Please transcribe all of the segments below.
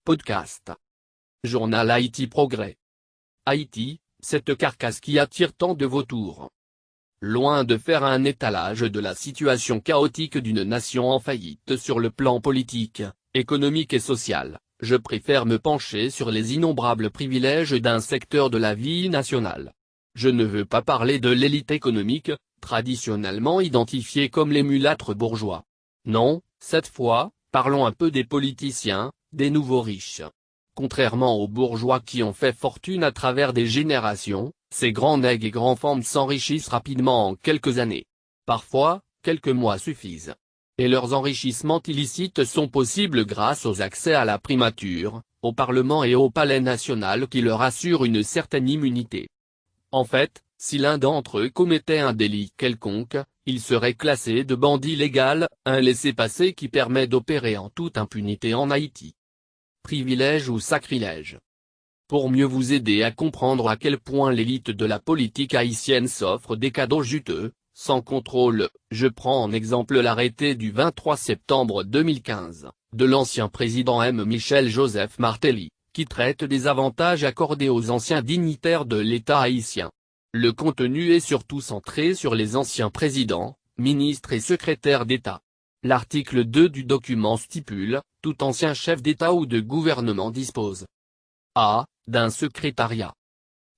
Podcast. Journal Haïti Progrès. Haïti, cette carcasse qui attire tant de vautours. Loin de faire un étalage de la situation chaotique d'une nation en faillite sur le plan politique, économique et social, je préfère me pencher sur les innombrables privilèges d'un secteur de la vie nationale. Je ne veux pas parler de l'élite économique, traditionnellement identifiée comme les mulâtres bourgeois. Non, cette fois, parlons un peu des politiciens, des nouveaux riches. Contrairement aux bourgeois qui ont fait fortune à travers des générations, ces grands nègres et grands femmes s'enrichissent rapidement en quelques années. Parfois, quelques mois suffisent. Et leurs enrichissements illicites sont possibles grâce aux accès à la primature, au Parlement et au Palais national qui leur assurent une certaine immunité. En fait, si l'un d'entre eux commettait un délit quelconque, il serait classé de bandit légal, un laissez-passer qui permet d'opérer en toute impunité en Haïti. Privilège ou sacrilège? Pour mieux vous aider à comprendre à quel point l'élite de la politique haïtienne s'offre des cadeaux juteux, sans contrôle, je prends en exemple l'arrêté du 23 septembre 2015, de l'ancien président M. Michel Joseph Martelly, qui traite des avantages accordés aux anciens dignitaires de l'État haïtien. Le contenu est surtout centré sur les anciens présidents, ministres et secrétaires d'État. L'article 2 du document stipule, tout ancien chef d'État ou de gouvernement dispose a. D'un secrétariat.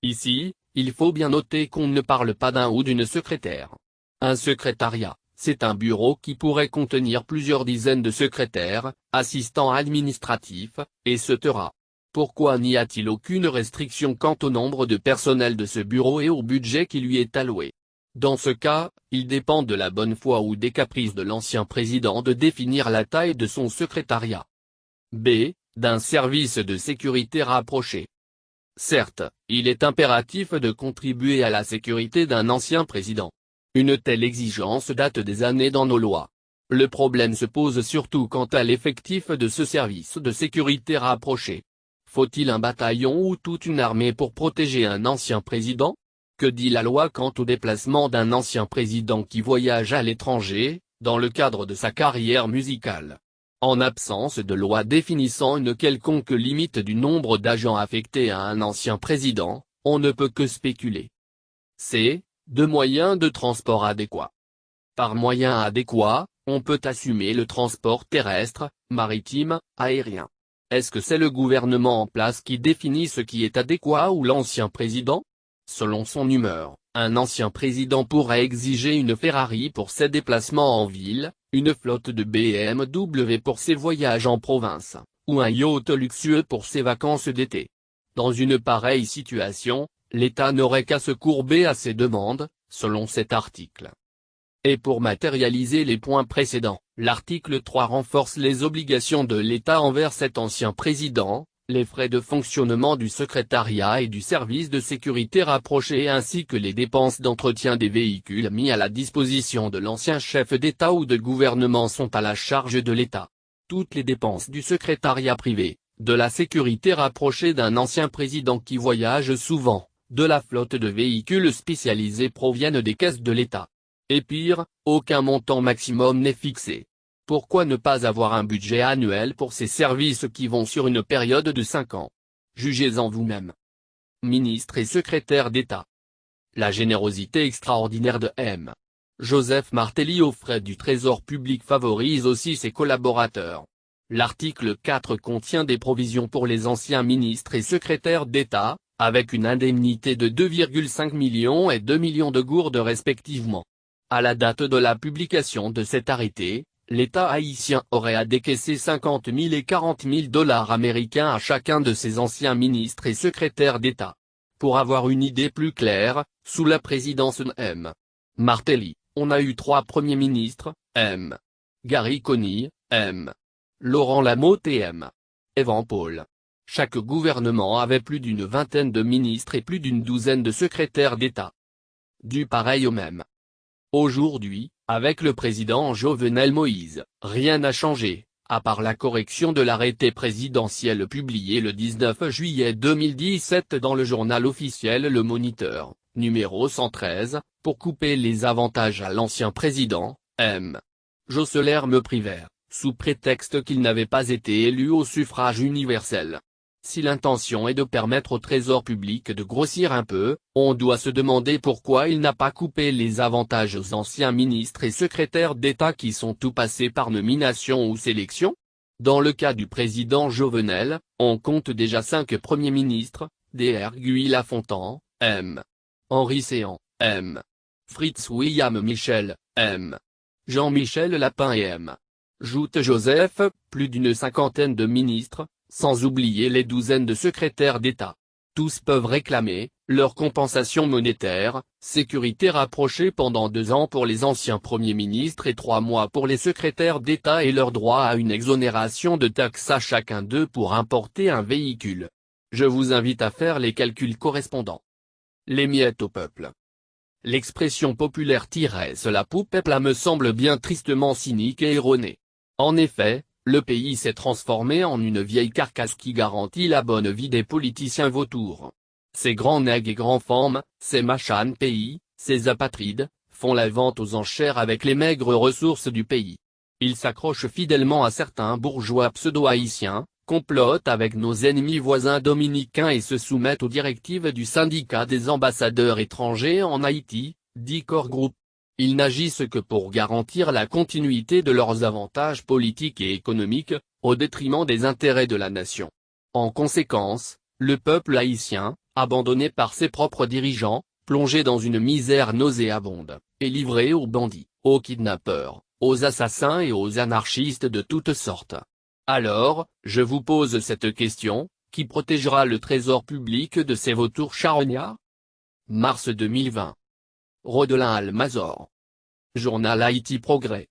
Ici, il faut bien noter qu'on ne parle pas d'un ou d'une secrétaire. Un secrétariat, c'est un bureau qui pourrait contenir plusieurs dizaines de secrétaires, assistants administratifs, etc. Pourquoi n'y a-t-il aucune restriction quant au nombre de personnel de ce bureau et au budget qui lui est alloué? Dans ce cas, il dépend de la bonne foi ou des caprices de l'ancien président de définir la taille de son secrétariat. B. D'un service de sécurité rapproché. Certes, il est impératif de contribuer à la sécurité d'un ancien président. Une telle exigence date des années dans nos lois. Le problème se pose surtout quant à l'effectif de ce service de sécurité rapproché. Faut-il un bataillon ou toute une armée pour protéger un ancien président? Que dit la loi quant au déplacement d'un ancien président qui voyage à l'étranger, dans le cadre de sa carrière musicale? En absence de loi définissant une quelconque limite du nombre d'agents affectés à un ancien président, on ne peut que spéculer. C. De moyens de transport adéquats. Par moyens adéquats, on peut assumer le transport terrestre, maritime, aérien. Est-ce que c'est le gouvernement en place qui définit ce qui est adéquat ou l'ancien président? Selon son humeur, un ancien président pourrait exiger une Ferrari pour ses déplacements en ville, une flotte de BMW pour ses voyages en province, ou un yacht luxueux pour ses vacances d'été. Dans une pareille situation, l'État n'aurait qu'à se courber à ses demandes, selon cet article. Et pour matérialiser les points précédents, l'article 3 renforce les obligations de l'État envers cet ancien président, les frais de fonctionnement du secrétariat et du service de sécurité rapproché ainsi que les dépenses d'entretien des véhicules mis à la disposition de l'ancien chef d'État ou de gouvernement sont à la charge de l'État. Toutes les dépenses du secrétariat privé, de la sécurité rapprochée d'un ancien président qui voyage souvent, de la flotte de véhicules spécialisés proviennent des caisses de l'État. Et pire, aucun montant maximum n'est fixé. Pourquoi ne pas avoir un budget annuel pour ces services qui vont sur une période de 5 ans? Jugez-en vous-même. Ministre et secrétaire d'État. La générosité extraordinaire de M. Joseph Martelly aux frais du Trésor public favorise aussi ses collaborateurs. L'article 4 contient des provisions pour les anciens ministres et secrétaires d'État, avec une indemnité de 2,5 millions et 2 millions de gourdes respectivement. À la date de la publication de cet arrêté, l'État haïtien aurait à décaisser 50 000 et 40 000 dollars américains à chacun de ses anciens ministres et secrétaires d'État. Pour avoir une idée plus claire, sous la présidence de M. Martelly, on a eu 3 premiers ministres, M. Gary Conille, M. Laurent Lamotte et M. Evan Paul. Chaque gouvernement avait plus d'une vingtaine de ministres et plus d'une douzaine de secrétaires d'État. Du pareil au même. Aujourd'hui, avec le président Jovenel Moïse, rien n'a changé, à part la correction de l'arrêté présidentiel publié le 19 juillet 2017 dans le journal officiel Le Moniteur, numéro 113, pour couper les avantages à l'ancien président, M. Jocelyn Privert, sous prétexte qu'ils n'avaient pas été élus au suffrage universel. Si l'intention est de permettre au Trésor public de grossir un peu, on doit se demander pourquoi il n'a pas coupé les avantages aux anciens ministres et secrétaires d'État qui sont tout passés par nomination ou sélection. Dans le cas du président Jovenel, on compte déjà 5 premiers ministres, Dr Guy Lafontant, M. Henri Séan, M. Fritz William Michel, M. Jean-Michel Lapin et M. Joute Joseph, plus d'une cinquantaine de ministres, sans oublier les douzaines de secrétaires d'État. Tous peuvent réclamer leur compensation monétaire, sécurité rapprochée pendant 2 ans pour les anciens premiers ministres et 3 mois pour les secrétaires d'État et leur droit à une exonération de taxes à chacun d'eux pour importer un véhicule. Je vous invite à faire les calculs correspondants. Les miettes au peuple. L'expression populaire « cela pour peuple » me semble bien tristement cynique et erronée. En effet, le pays s'est transformé en une vieille carcasse qui garantit la bonne vie des politiciens vautours. Ces grands nègres et grands femmes, ces machins pays, ces apatrides, font la vente aux enchères avec les maigres ressources du pays. Ils s'accrochent fidèlement à certains bourgeois pseudo-haïtiens, complotent avec nos ennemis voisins dominicains et se soumettent aux directives du syndicat des ambassadeurs étrangers en Haïti, dit Core Group. Ils n'agissent que pour garantir la continuité de leurs avantages politiques et économiques, au détriment des intérêts de la nation. En conséquence, le peuple haïtien, abandonné par ses propres dirigeants, plongé dans une misère nauséabonde, est livré aux bandits, aux kidnappeurs, aux assassins et aux anarchistes de toutes sortes. Alors, je vous pose cette question, qui protégera le trésor public de ces vautours charognards? Mars 2020. Rodelin Almazor. Journal Haïti Progrès.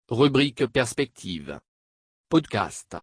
Rubrique Perspective. Podcast.